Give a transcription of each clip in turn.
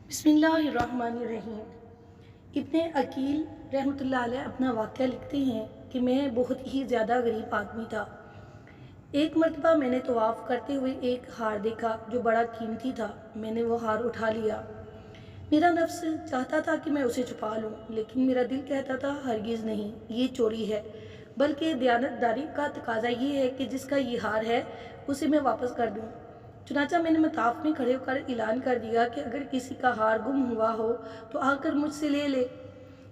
بسم اللہ الرحمن الرحیم۔ ابن عقیل رحمۃ اللہ علیہ اپنا واقعہ لکھتے ہیں کہ میں بہت ہی زیادہ غریب آدمی تھا۔ ایک مرتبہ میں نے طواف کرتے ہوئے ایک ہار دیکھا جو بڑا قیمتی تھا۔ میں نے وہ ہار اٹھا لیا۔ میرا نفس چاہتا تھا کہ میں اسے چھپا لوں، لیکن میرا دل کہتا تھا ہرگز نہیں، یہ چوری ہے، بلکہ دیانتداری کا تقاضا یہ ہے کہ جس کا یہ ہار ہے اسے میں واپس کر دوں۔ چنانچہ میں نے مطاف میں کھڑے ہو کر اعلان کر دیا کہ اگر کسی کا ہار گم ہوا ہو تو آ کر مجھ سے لے لے۔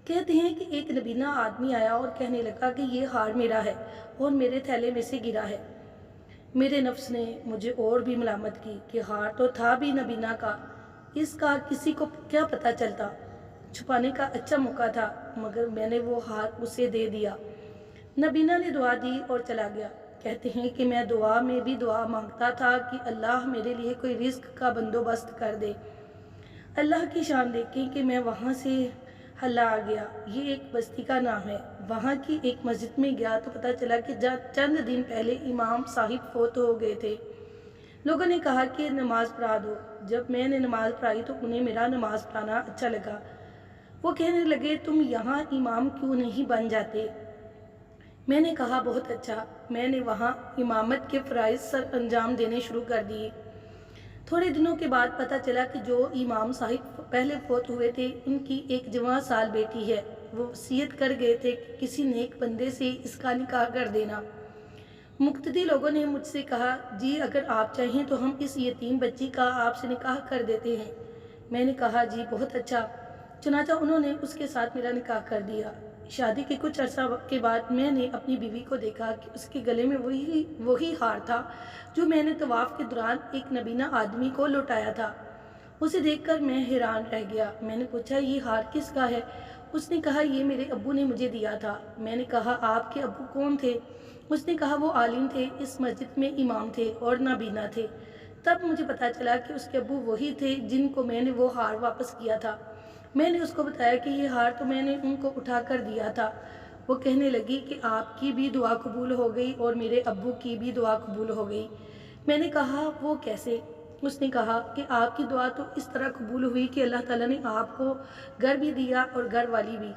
کہتے ہیں کہ ایک نبینہ آدمی آیا اور کہنے لگا کہ یہ ہار میرا ہے اور میرے تھیلے میں سے گرا ہے۔ میرے نفس نے مجھے اور بھی ملامت کی کہ ہار تو تھا بھی نبینہ کا، اس کا کسی کو کیا پتہ چلتا۔ چھپانے کا اچھا موقع تھا، مگر میں نے وہ ہار اسے دے دیا۔ نبینہ نے دعا دی اور چلا گیا۔ کہتے ہیں کہ میں دعا میں بھی دعا مانگتا تھا کہ اللہ میرے لیے کوئی رزق کا بندوبست کر دے۔ اللہ کی شان دیکھیں کہ میں وہاں سے ہلا آ گیا۔ یہ ایک بستی کا نام ہے۔ وہاں کی ایک مسجد میں گیا تو پتہ چلا کہ چند دن پہلے امام صاحب فوت ہو گئے تھے۔ لوگوں نے کہا کہ نماز پڑھا دو۔ جب میں نے نماز پڑھائی تو انہیں میرا نماز پڑھانا اچھا لگا۔ وہ کہنے لگے تم یہاں امام کیوں نہیں بن جاتے؟ میں نے کہا بہت اچھا۔ میں نے وہاں امامت کے فرائض سر انجام دینے شروع کر دیے۔ تھوڑے دنوں کے بعد پتہ چلا کہ جو امام صاحب پہلے فوت ہوئے تھے ان کی ایک جوان سال بیٹی ہے۔ وہ وصیت کر گئے تھے کہ کسی نیک بندے سے اس کا نکاح کر دینا۔ مقتدی لوگوں نے مجھ سے کہا جی اگر آپ چاہیں تو ہم اس یتیم بچی کا آپ سے نکاح کر دیتے ہیں۔ میں نے کہا جی بہت اچھا۔ چنانچہ انہوں نے اس کے ساتھ میرا نکاح کر دیا۔ شادی کے کچھ عرصہ کے بعد میں نے اپنی بیوی کو دیکھا کہ اس کے گلے میں وہی ہار تھا جو میں نے طواف کے دوران ایک نبینہ آدمی کو لوٹایا تھا۔ اسے دیکھ کر میں حیران رہ گیا۔ میں نے پوچھا یہ ہار کس کا ہے؟ اس نے کہا یہ میرے ابو نے مجھے دیا تھا۔ میں نے کہا آپ کے ابو کون تھے؟ اس نے کہا وہ عالم تھے، اس مسجد میں امام تھے اور نابینا تھے۔ تب مجھے پتا چلا کہ اس کے ابو وہی تھے جن کو میں نے وہ ہار واپس کیا تھا۔ میں نے اس کو بتایا کہ یہ ہار تو میں نے ان کو اٹھا کر دیا تھا۔ وہ کہنے لگی کہ آپ کی بھی دعا قبول ہو گئی اور میرے ابو کی بھی دعا قبول ہو گئی۔ میں نے کہا وہ کیسے؟ اس نے کہا کہ آپ کی دعا تو اس طرح قبول ہوئی کہ اللہ تعالیٰ نے آپ کو گھر بھی دیا اور گھر والی بھی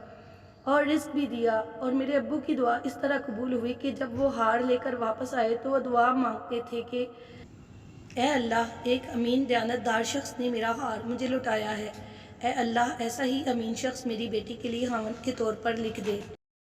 اور رزق بھی دیا، اور میرے ابو کی دعا اس طرح قبول ہوئی کہ جب وہ ہار لے کر واپس آئے تو وہ دعا مانگتے تھے کہ اے اللہ ایک امین دیانتدار شخص نے میرا ہار مجھے لوٹایا ہے، اے اللہ ایسا ہی امین شخص میری بیٹی کے لیے خاوند کے طور پر لکھ دے۔